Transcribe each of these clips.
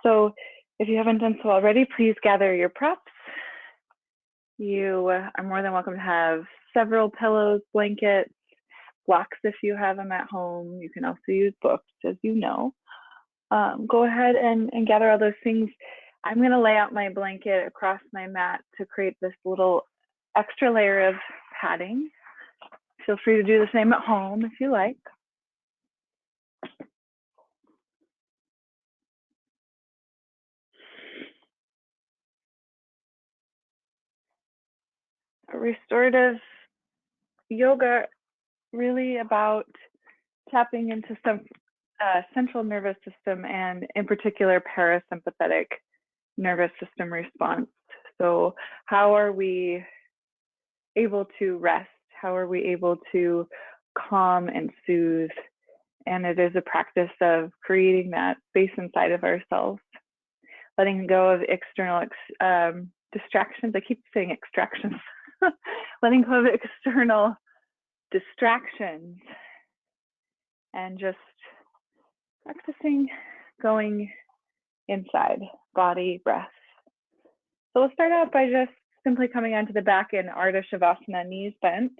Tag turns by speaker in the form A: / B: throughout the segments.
A: So if you haven't done so already, please gather your props. You are more than welcome to have several pillows, blankets, blocks if you have them at home. You can also use books, as you know. Go ahead and gather all those things. I'm going to lay out my blanket across my mat to create this little extra layer of padding. Feel free to do the same at home if you like. Restorative yoga really about tapping into some central nervous system and in particular parasympathetic nervous system response. So how are we able to rest? How are we able to calm and soothe? And it is a practice of creating that space inside of ourselves, letting go of external distractions. I keep saying extractions. Letting go of external distractions and just practicing going inside, body, breath. So we'll start out by just simply coming onto the back in Ardha Shavasana, knees bent,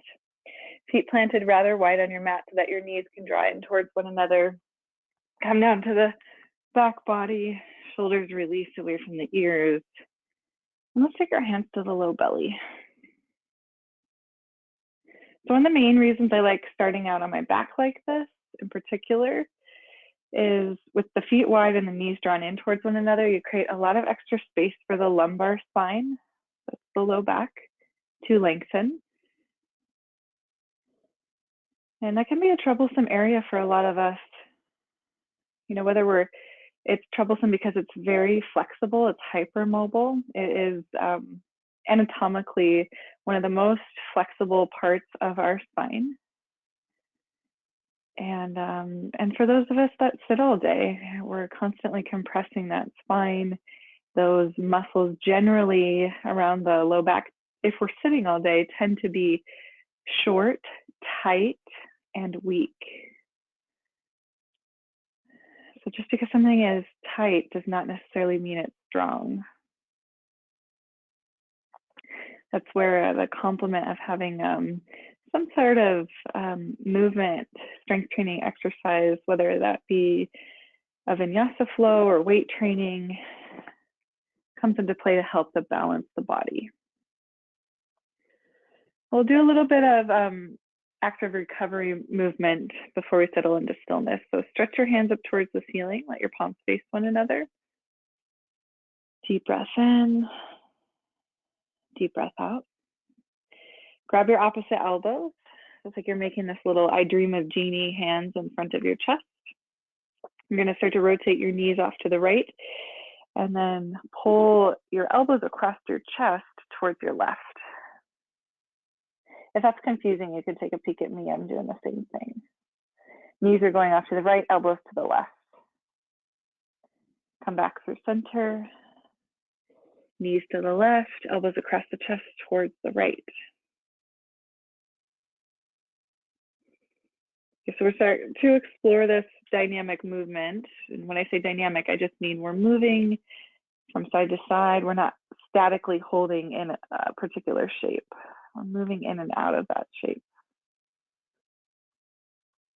A: feet planted rather wide on your mat so that your knees can draw in towards one another. Come down to the back body, shoulders release away from the ears. And let's take our hands to the low belly. So one of the main reasons I like starting out on my back like this in particular is with the feet wide and the knees drawn in towards one another, you create a lot of extra space for the lumbar spine, that's the low back, to lengthen. And that can be a troublesome area for a lot of us. You know, whether it's troublesome because it's very flexible, it's hypermobile, it is anatomically one of the most flexible parts of our spine. And for those of us that sit all day, we're constantly compressing that spine, those muscles generally around the low back, if we're sitting all day, tend to be short, tight, and weak. So just because something is tight does not necessarily mean it's strong. That's where the complement of having some sort of movement, strength training exercise, whether that be a vinyasa flow or weight training, comes into play to help to balance the body. We'll do a little bit of active recovery movement before we settle into stillness. So stretch your hands up towards the ceiling, let your palms face one another. Deep breath in, deep breath out. Grab your opposite elbows. It's like you're making this little I dream of Jeannie hands in front of your chest. You're going to start to rotate your knees off to the right and then pull your elbows across your chest towards your left. If that's confusing, you can take a peek at me. I'm doing the same thing. Knees are going off to the right, elbows to the left. Come back through center. Knees to the left, elbows across the chest towards the right. Okay, so we're starting to explore this dynamic movement. And when I say dynamic, I just mean we're moving from side to side. We're not statically holding in a particular shape. We're moving in and out of that shape.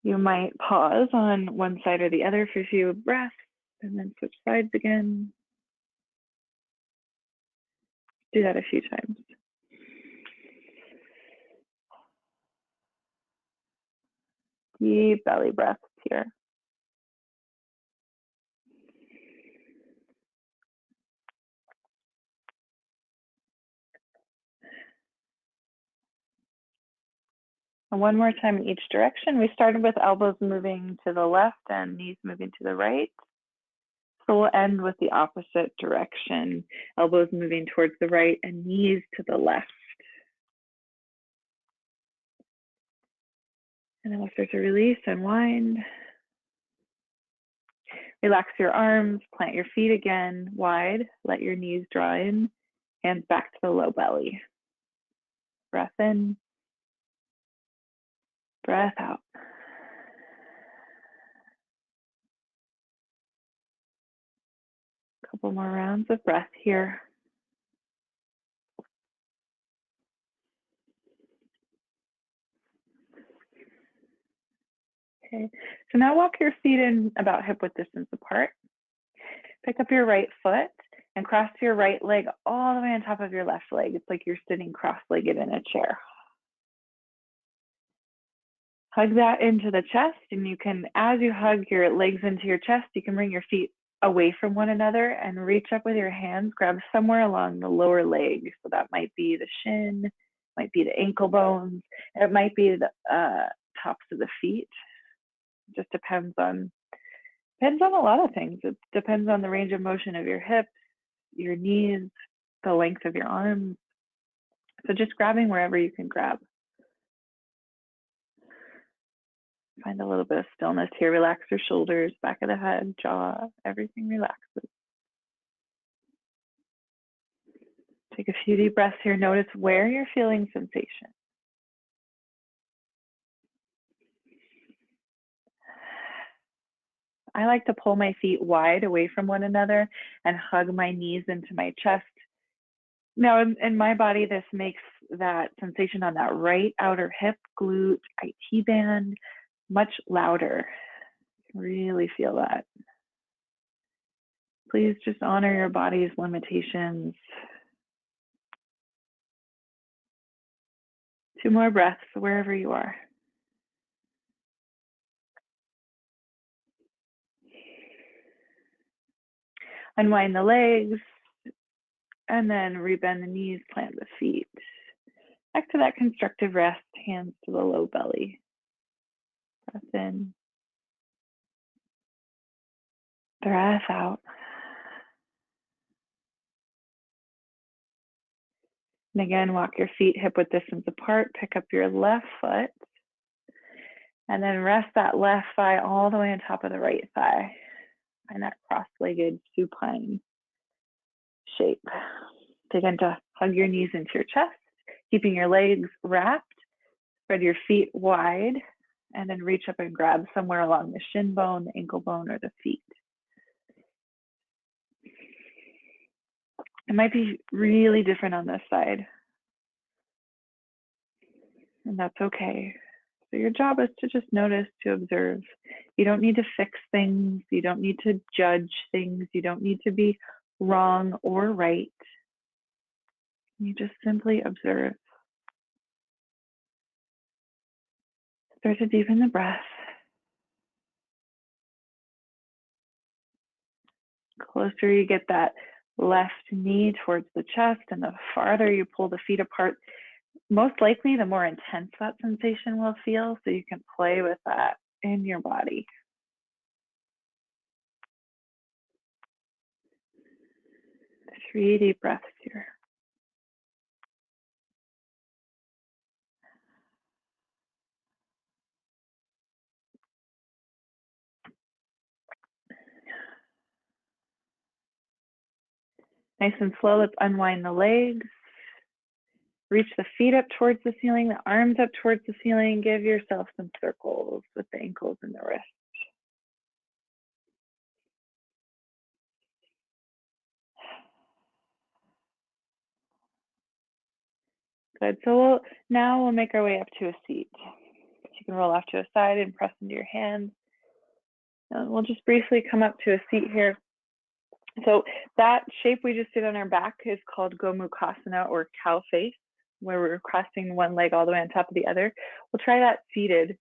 A: You might pause on one side or the other for a few breaths and then switch sides again. Do that a few times. Deep belly breaths here. And one more time in each direction. We started with elbows moving to the left and knees moving to the right. So we'll end with the opposite direction. Elbows moving towards the right and knees to the left. And then we'll start to release and wind. Relax your arms, plant your feet again wide, let your knees draw in, hands back to the low belly. Breath in, breath out. Couple more rounds of breath here. Okay, so now walk your feet in about hip-width distance apart. Pick up your right foot and cross your right leg all the way on top of your left leg. It's like you're sitting cross-legged in a chair. Hug that into the chest, and you can, as you hug your legs into your chest, you can bring your feet away from one another and reach up with your hands, grab somewhere along the lower leg. So that might be the shin, might be the ankle bones, it might be the tops of the feet. It just depends on a lot of things. It depends on the range of motion of your hips, your knees, the length of your arms. So just grabbing wherever you can grab. Find a little bit of stillness here. Relax your shoulders, back of the head, jaw, everything relaxes. Take a few deep breaths here. Notice where you're feeling sensation. I like to pull my feet wide away from one another and hug my knees into my chest. Now, in my body, this makes that sensation on that right outer hip, glute, IT band much louder. Really feel that. Please just honor your body's limitations. 2 more breaths wherever you are. Unwind the legs, and then rebend the knees, plant the feet. Back to that constructive rest, hands to the low belly. Breath in. Breath out. And again, walk your feet hip-width distance apart. Pick up your left foot. And then rest that left thigh all the way on top of the right thigh. Find that cross-legged supine shape. Begin to hug your knees into your chest, keeping your legs wrapped. Spread your feet wide, and then reach up and grab somewhere along the shin bone, the ankle bone, or the feet. It might be really different on this side, and that's okay. So your job is to just notice, to observe. You don't need to fix things. You don't need to judge things. You don't need to be wrong or right. You just simply observe. Start to deepen the breath. Closer you get that left knee towards the chest, and the farther you pull the feet apart, most likely the more intense that sensation will feel, so you can play with that in your body. 3 deep breaths here. Nice and slow, let's unwind the legs. Reach the feet up towards the ceiling, the arms up towards the ceiling. Give yourself some circles with the ankles and the wrists. Good, so now we'll make our way up to a seat. You can roll off to a side and press into your hands. And we'll just briefly come up to a seat here. So that shape we just did on our back is called Gomukhasana, or cow face, where we're crossing one leg all the way on top of the other. We'll try that seated.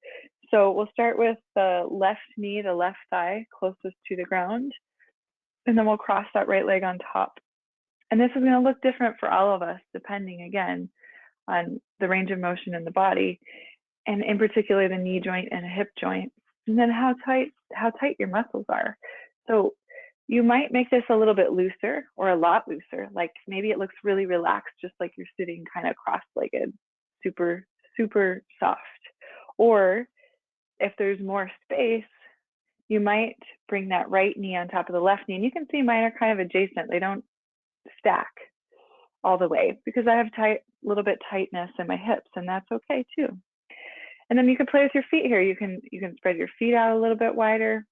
A: So we'll start with the left knee, the left thigh closest to the ground, and then we'll cross that right leg on top. And this is going to look different for all of us, depending, again, on the range of motion in the body, and in particular the knee joint and hip joint, and then how tight your muscles are. So you might make this a little bit looser or a lot looser, like maybe it looks really relaxed, just like you're sitting kind of cross-legged, super, super soft. Or if there's more space, you might bring that right knee on top of the left knee. And you can see mine are kind of adjacent. They don't stack all the way because I have little bit tightness in my hips, and that's okay too. And then you can play with your feet here. You can spread your feet out a little bit wider.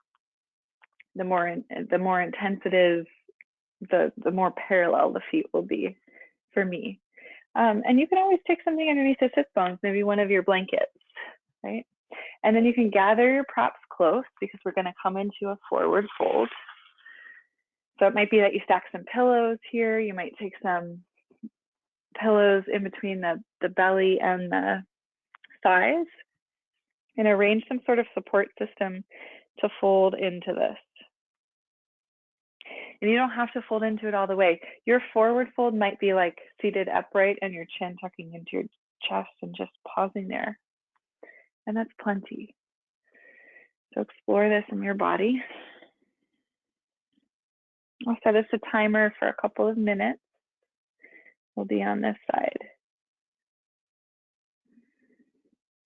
A: The more intense it is, the more parallel the feet will be for me. And you can always take something underneath the sit bones, maybe one of your blankets, right? And then you can gather your props close because we're going to come into a forward fold. So it might be that you stack some pillows here. You might take some pillows in between the belly and the thighs and arrange some sort of support system to fold into this. And you don't have to fold into it all the way. Your forward fold might be like seated upright and your chin tucking into your chest and just pausing there. And that's plenty. So explore this in your body. I'll set us a timer for a couple of minutes. We'll be on this side.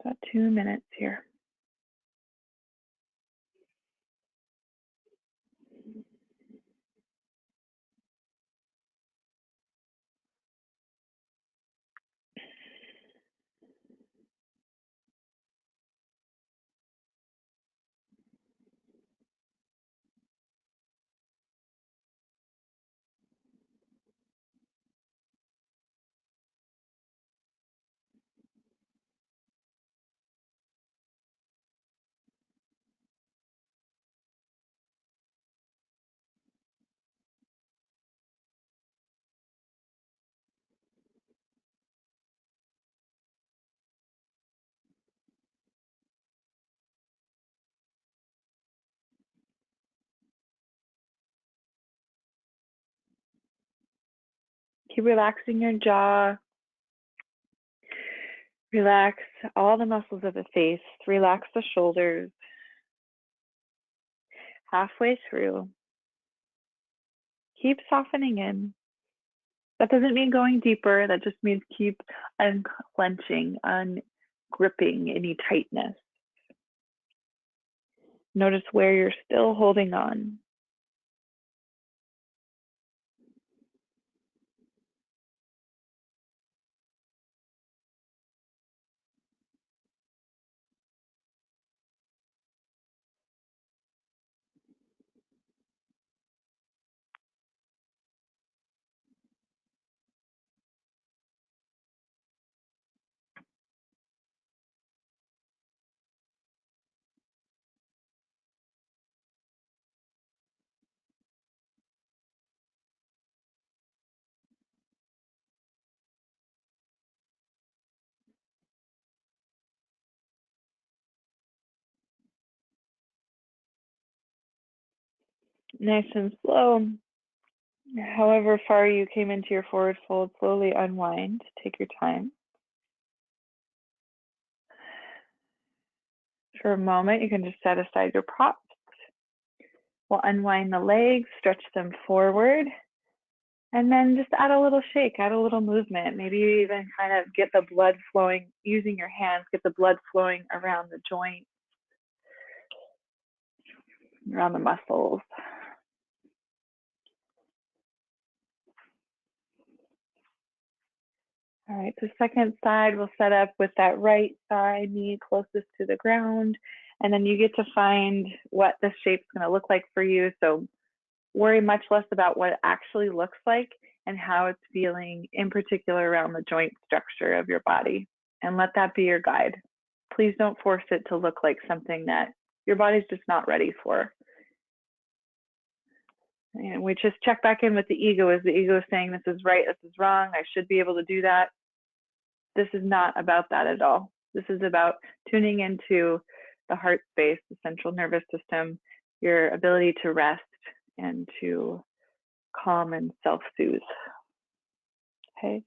A: About 2 minutes here. Keep relaxing your jaw. Relax all the muscles of the face. Relax the shoulders. Halfway through. Keep softening in. That doesn't mean going deeper. That just means keep unclenching, ungripping any tightness. Notice where you're still holding on. Nice and slow. However far you came into your forward fold, slowly unwind. Take your time. For a moment, you can just set aside your props. We'll unwind the legs, stretch them forward, and then just add a little shake, add a little movement. Maybe you even kind of get the blood flowing, using your hands, get the blood flowing around the joint, around the muscles. All right, so second side, we'll set up with that right thigh, knee closest to the ground, and then you get to find what the shape's gonna look like for you. So worry much less about what it actually looks like and how it's feeling, in particular around the joint structure of your body, and let that be your guide. Please don't force it to look like something that your body's just not ready for. And we just check back in with the ego. Is the ego saying this is right, this is wrong, I should be able to do that? This is not about that at all. This is about tuning into the heart space, the central nervous system, your ability to rest and to calm and self-soothe. Okay.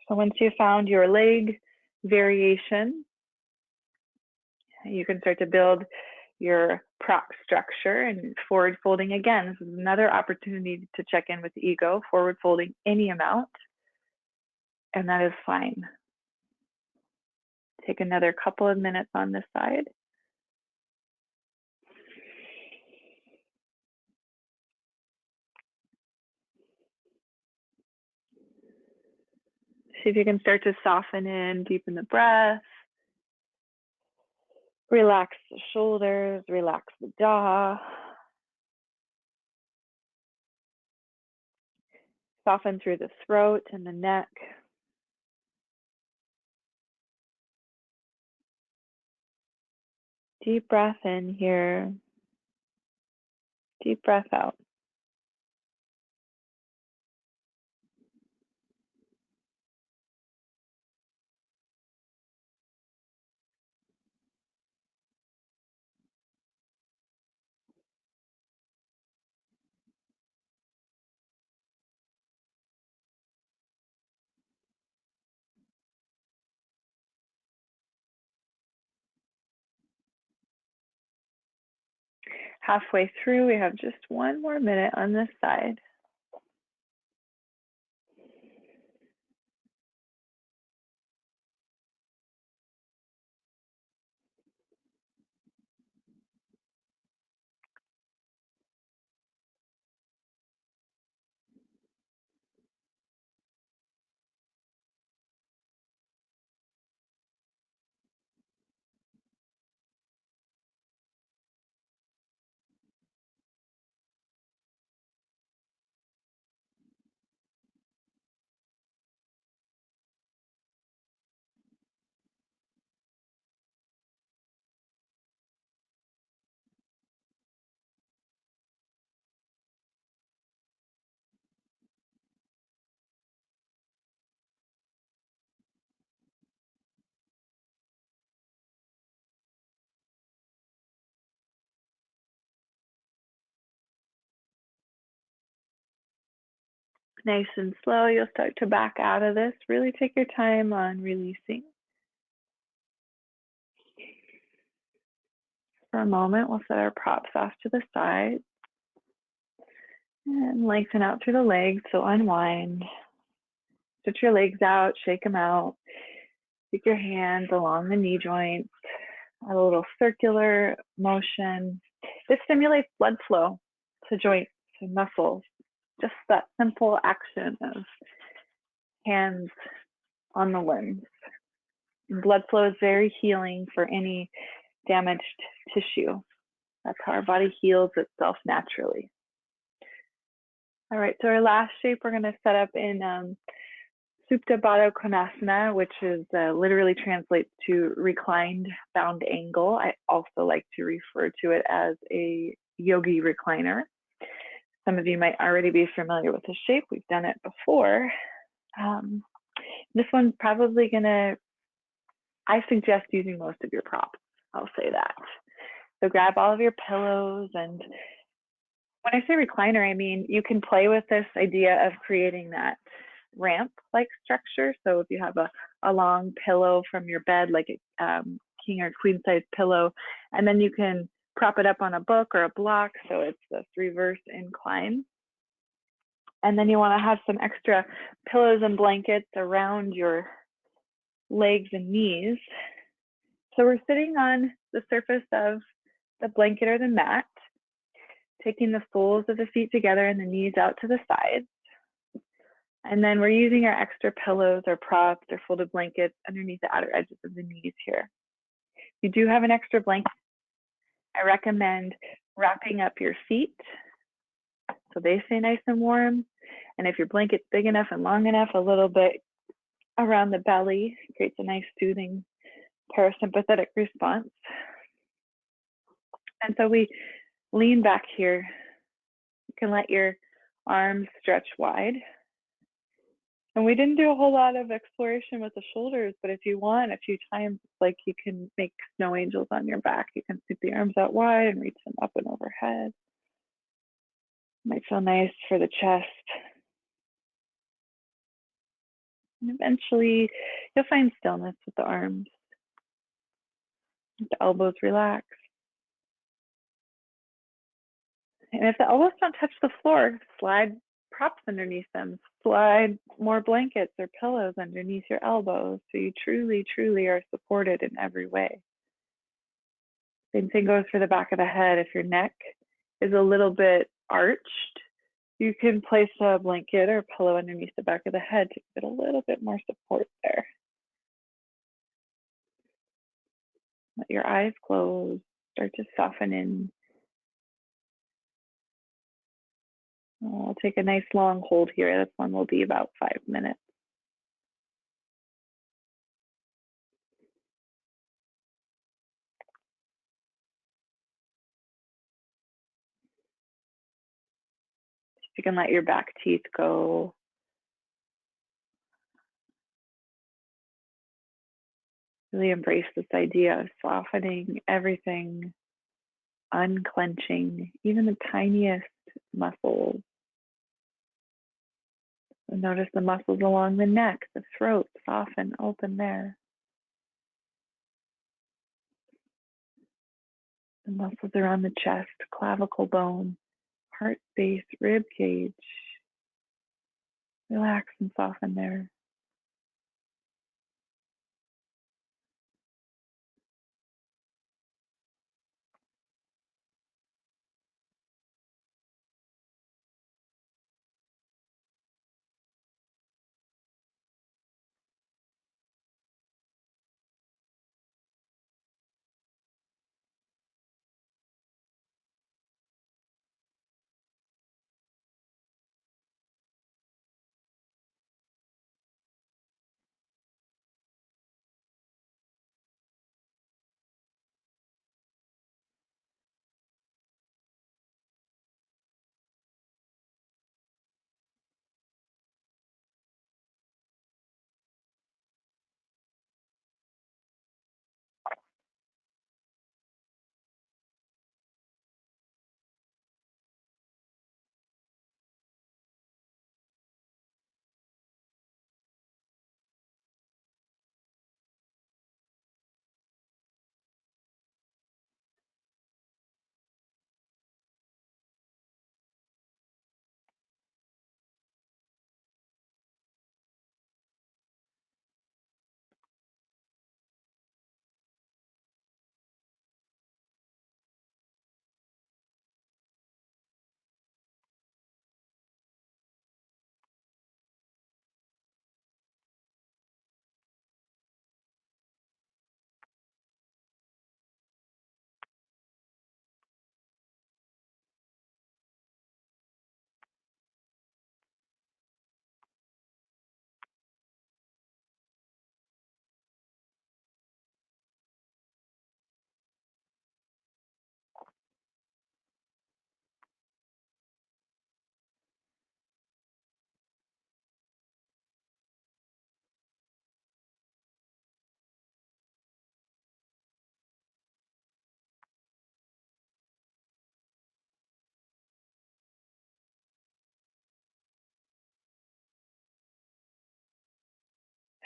A: So once you've found your leg variation, you can start to build your prop structure and forward folding. Again, this is another opportunity to check in with the ego, forward folding any amount, and that is fine. Take another couple of minutes on this side. See if you can start to soften in, deepen the breath. Relax the shoulders, relax the jaw. Soften through the throat and the neck. Deep breath in here. Deep breath out. Halfway through, we have just 1 more minute on this side. Nice and slow, you'll start to back out of this. Really take your time on releasing. For a moment, we'll set our props off to the side and lengthen out through the legs. So unwind, stretch your legs out, shake them out. Take your hands along the knee joints, a little circular motion. This stimulates blood flow to joints and muscles. Just that simple action of hands on the limbs. Blood flow is very healing for any damaged tissue. That's how our body heals itself naturally. All right, so our last shape we're going to set up in Supta Baddha Konasana, which is literally translates to reclined bound angle. I also like to refer to it as a yogi recliner. Some of you might already be familiar with the shape. We've done it before. This one's probably I suggest using most of your props. I'll say that. So grab all of your pillows, and when I say recliner, I mean you can play with this idea of creating that ramp-like structure. So if you have a long pillow from your bed, like a king or queen size pillow, and then you can prop it up on a book or a block, so it's this reverse incline. And then you want to have some extra pillows and blankets around your legs and knees. So we're sitting on the surface of the blanket or the mat, taking the soles of the feet together and the knees out to the sides. And then we're using our extra pillows or props or folded blankets underneath the outer edges of the knees here. If you do have an extra blanket, I recommend wrapping up your feet so they stay nice and warm. And if your blanket's big enough and long enough, a little bit around the belly creates a nice soothing parasympathetic response. And so we lean back here. You can let your arms stretch wide. And we didn't do a whole lot of exploration with the shoulders, but if you want, a few times, like you can make snow angels on your back. You can scoop the arms out wide and reach them up and overhead. Might feel nice for the chest. And eventually, you'll find stillness with the arms. The elbows relax. And if the elbows don't touch the floor, slide props underneath them. Slide more blankets or pillows underneath your elbows so you truly, truly are supported in every way. Same thing goes for the back of the head. If your neck is a little bit arched, you can place a blanket or a pillow underneath the back of the head to get a little bit more support there. Let your eyes close, start to soften in. I'll take a nice long hold here. This one will be about 5 minutes. You can let your back teeth go. Really embrace this idea of softening everything, unclenching even the tiniest muscles. And notice the muscles along the neck, the throat, soften, open there. The muscles around the chest, clavicle bone, heart space, rib cage. Relax and soften there.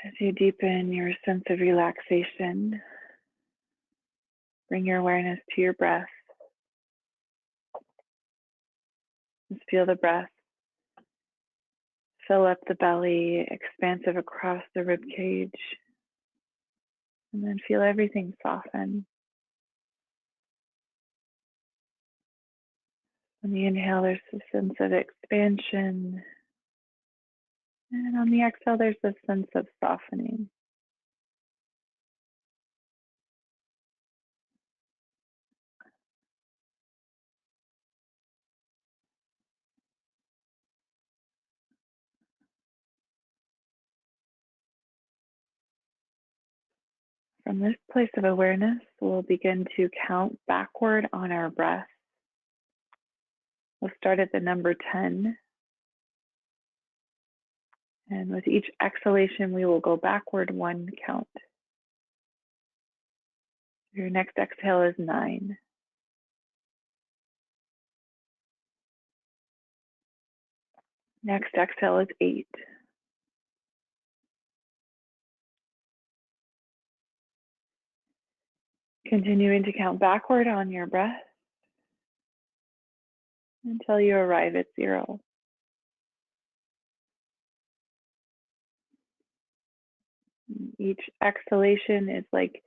A: As you deepen your sense of relaxation, bring your awareness to your breath. Just feel the breath fill up the belly, expansive across the rib cage, and then feel everything soften. On the inhale, there's a sense of expansion, and on the exhale, there's a sense of softening. From this place of awareness, we'll begin to count backward on our breath. We'll start at the number 10. And with each exhalation, we will go backward 1 count. Your next exhale is 9. Next exhale is 8. Continuing to count backward on your breath until you arrive at 0. Each exhalation is like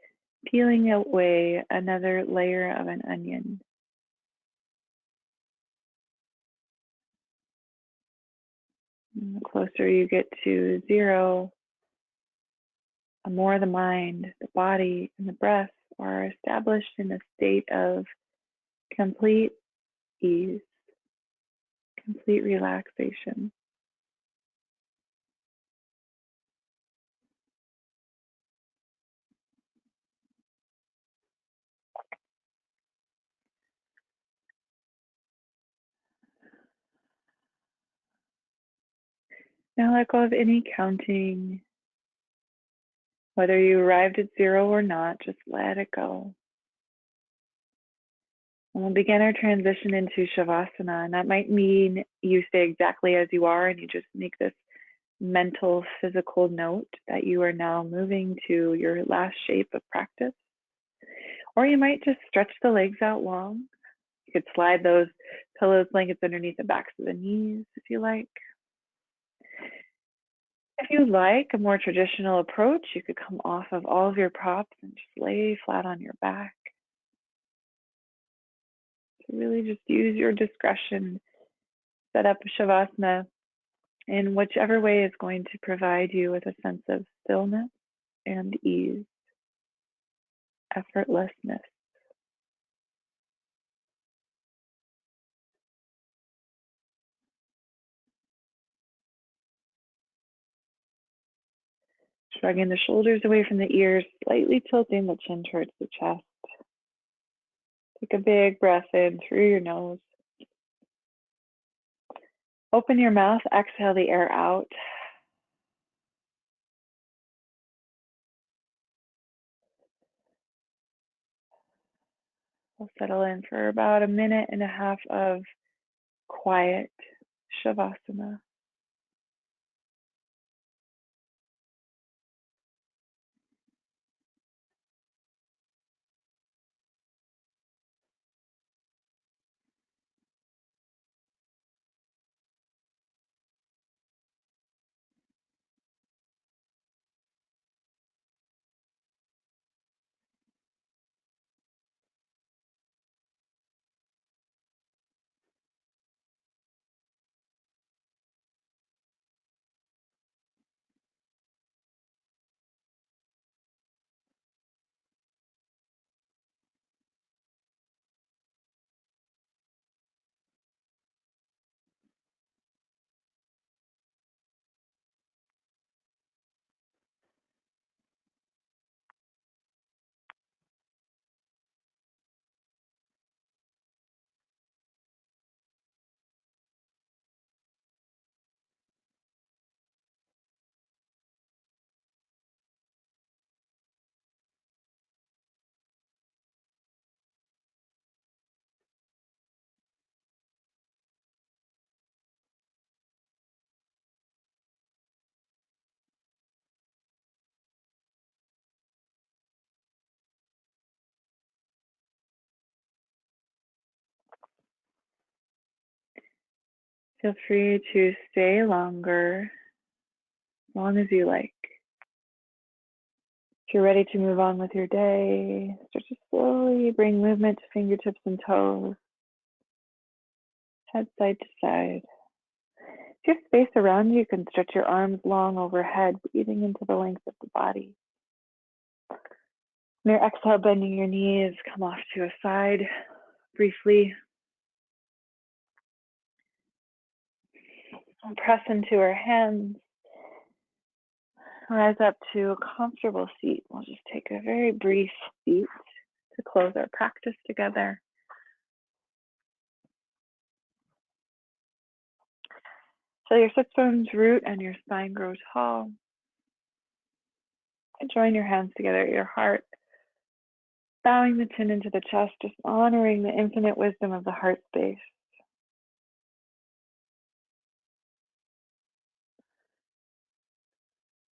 A: peeling away another layer of an onion. And the closer you get to 0, the more the mind, the body, and the breath are established in a state of complete ease, complete relaxation. Now let go of any counting. Whether you arrived at 0 or not, just let it go. And we'll begin our transition into Shavasana. And that might mean you stay exactly as you are and you just make this mental, physical note that you are now moving to your last shape of practice. Or you might just stretch the legs out long. You could slide those pillows, blankets underneath the backs of the knees if you like. If you like a more traditional approach, you could come off of all of your props and just lay flat on your back. So really just use your discretion, set up Shavasana in whichever way is going to provide you with a sense of stillness and ease, effortlessness. Shrugging the shoulders away from the ears, slightly tilting the chin towards the chest. Take a big breath in through your nose. Open your mouth, exhale the air out. We'll settle in for about a minute and a half of quiet Shavasana. Feel free to stay longer, as long as you like. If you're ready to move on with your day, start to slowly bring movement to fingertips and toes, head side to side. If you have space around you, you can stretch your arms long overhead, breathing into the length of the body. On your exhale, bending your knees, come off to a side briefly. And press into our hands. Rise up to a comfortable seat. We'll just take a very brief seat to close our practice together. So your sits bones root and your spine grows tall. And join your hands together at your heart, bowing the chin into the chest, just honoring the infinite wisdom of the heart space.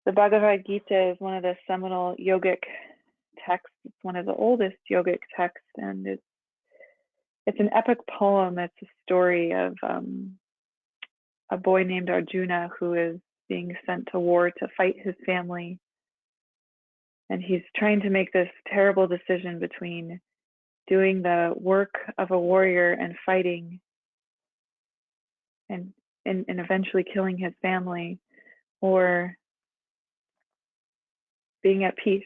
A: The Bhagavad Gita is one of the seminal yogic texts. It's one of the oldest yogic texts, and it's an epic poem. It's a story of a boy named Arjuna who is being sent to war to fight his family. And he's trying to make this terrible decision between doing the work of a warrior and fighting and eventually killing his family, or being at peace.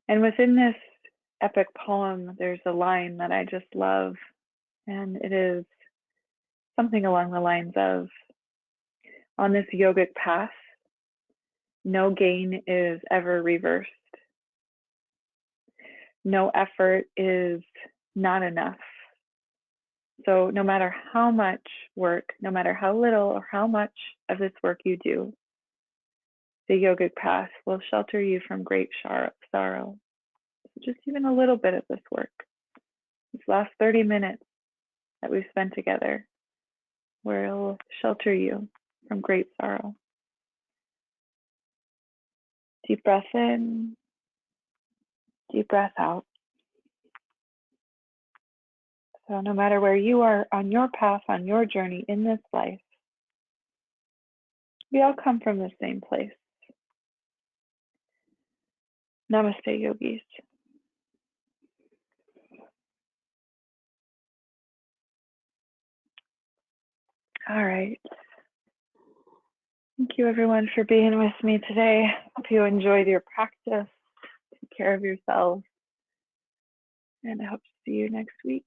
A: And within this epic poem, there's a line that I just love, And it is something along the lines of, on this yogic path, no gain is ever reversed. No effort is not enough. So no matter how much work, no matter how little or how much of this work you do, the yogic path will shelter you from great sorrow. Just even a little bit of this work, this last 30 minutes that we've spent together, will shelter you from great sorrow. Deep breath in, deep breath out. So no matter where you are on your path, on your journey in this life, we all come from the same place. Namaste, yogis. All right. Thank you, everyone, for being with me today. Hope you enjoyed your practice. Take care of yourselves. And I hope to see you next week.